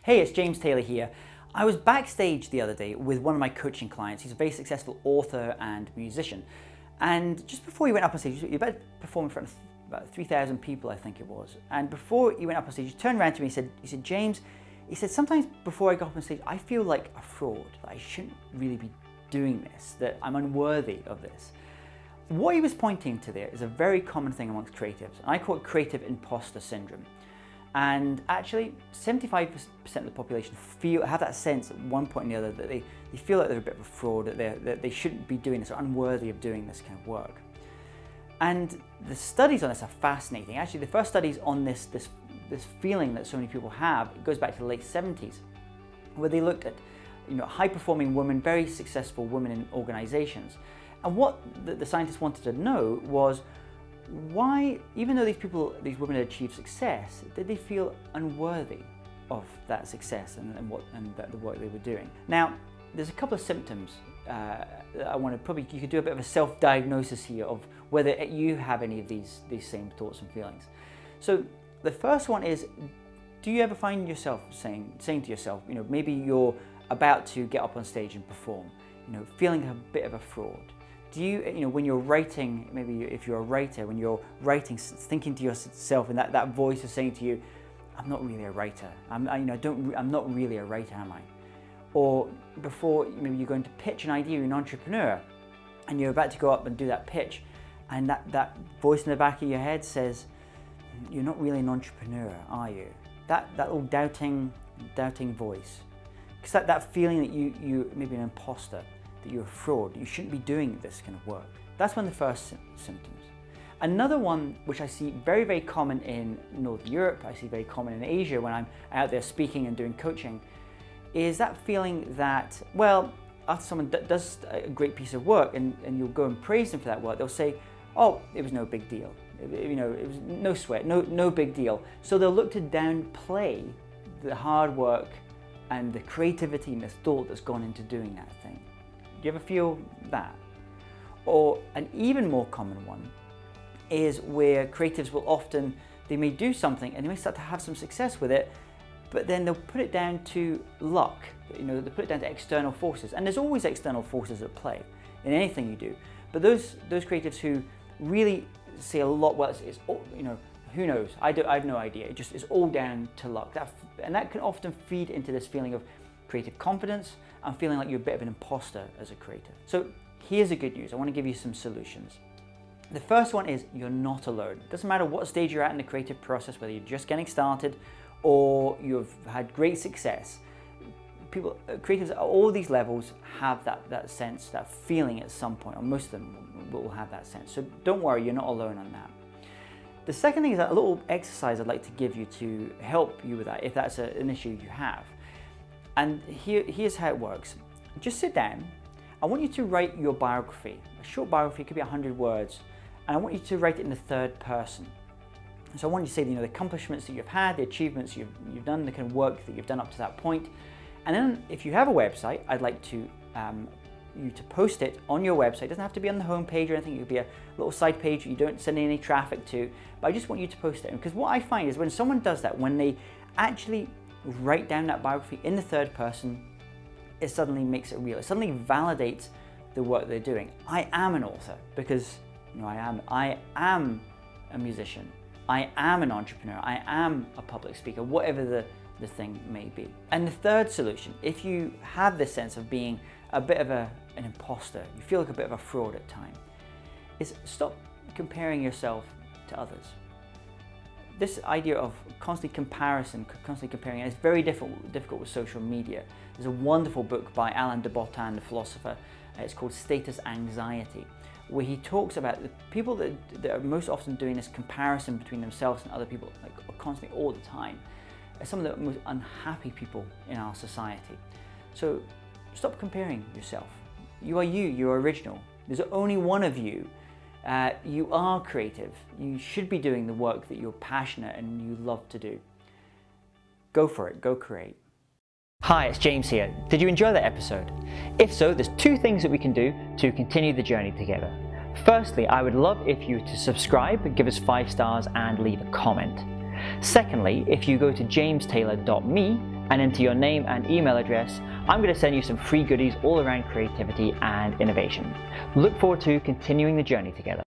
Hey, it's James Taylor here. I was backstage the other day with one of my coaching clients. He's a very successful author and musician. And just before he went up on stage, he was about to perform in front of about 3,000 people, I think it was. And before he went up on stage, he turned around to me and he said, James, he said, sometimes before I go up on stage, I feel like a fraud, that I shouldn't really be doing this, that I'm unworthy of this. What he was pointing to there is a very common thing amongst creatives. And I call it creative imposter syndrome. And actually, 75% of the population have that sense at one point or the other that they feel like they're a bit of a fraud, that they shouldn't be doing this, or unworthy of doing this kind of work. And the studies on this are fascinating. Actually, the first studies on this feeling that so many people have, it goes back to the late 70s, where they looked at high-performing women, very successful women in organizations. And what the scientists wanted to know was, why, even though these women had achieved success, did they feel unworthy of that success and the work they were doing? Now, there's a couple of symptoms that I want to you could do a bit of a self-diagnosis here of whether you have any of these same thoughts and feelings. So the first one is, do you ever find yourself saying to yourself, maybe you're about to get up on stage and perform, feeling a bit of a fraud? Do you, when you're writing, maybe if you're a writer, when you're writing, thinking to yourself, and that voice is saying to you, I'm not really a writer. I'm not really a writer, am I? Or before, maybe you're going to pitch an idea, you're an entrepreneur, and you're about to go up and do that pitch, and that voice in the back of your head says, you're not really an entrepreneur, are you? That little doubting voice. Because that feeling that you maybe an imposter, that you're a fraud, you shouldn't be doing this kind of work. That's one of the first symptoms. Another one, which I see very, very common in Northern Europe, I see very common in Asia when I'm out there speaking and doing coaching, is that feeling that, well, after someone does a great piece of work and you'll go and praise them for that work, they'll say, oh, it was no big deal. It was no sweat, no big deal. So they'll look to downplay the hard work and the creativity and the thought that's gone into doing that thing. Do you ever feel that? Or an even more common one is where creatives will often, they may do something and they may start to have some success with it, but then they'll put it down to luck. They'll put it down to external forces. And there's always external forces at play in anything you do. But those creatives who really say a lot, well, it's all, who knows? I have no idea. It's all down to luck. And that can often feed into this feeling of creative confidence and feeling like you're a bit of an imposter as a creative. So here's the good news. I want to give you some solutions. The first one is you're not alone. It doesn't matter what stage you're at in the creative process, whether you're just getting started or you've had great success. Creatives at all these levels have that sense, that feeling at some point, or most of them will have that sense. So don't worry, you're not alone on that. The second thing is that a little exercise I'd like to give you to help you with that, if that's an issue you have. And here's how it works. Just sit down. I want you to write your biography. A short biography, it could be 100 words. And I want you to write it in the third person. So I want you to say the accomplishments that you've had, the achievements you've done, the kind of work that you've done up to that point. And then if you have a website, I'd like you to post it on your website. It doesn't have to be on the home page or anything. It could be a little side page that you don't send any traffic to, but I just want you to post it. Because what I find is when someone does that, when they actually write down that biography in the third person, it suddenly makes it real. It suddenly validates the work they're doing. I am an author because I am a musician. I am an entrepreneur. I am a public speaker, whatever the thing may be. And the third solution, if you have this sense of being a bit of an imposter, you feel like a bit of a fraud at times, is stop comparing yourself to others. This idea of constant comparison, constantly comparing, is very difficult with social media. There's a wonderful book by Alain de Botton, the philosopher. It's called Status Anxiety, where he talks about the people that are most often doing this comparison between themselves and other people, like constantly all the time, are some of the most unhappy people in our society. So stop comparing yourself. You are you, you're original. There's only one of you. You are creative. You should be doing the work that you're passionate and you love to do. Go for it, go create. Hi, it's James here. Did you enjoy that episode? If so, there's two things that we can do to continue the journey together. Firstly, I would love if you to subscribe, give us 5 stars and leave a comment. Secondly, if you go to jamestaylor.me and enter your name and email address, I'm going to send you some free goodies all around creativity and innovation. Look forward to continuing the journey together.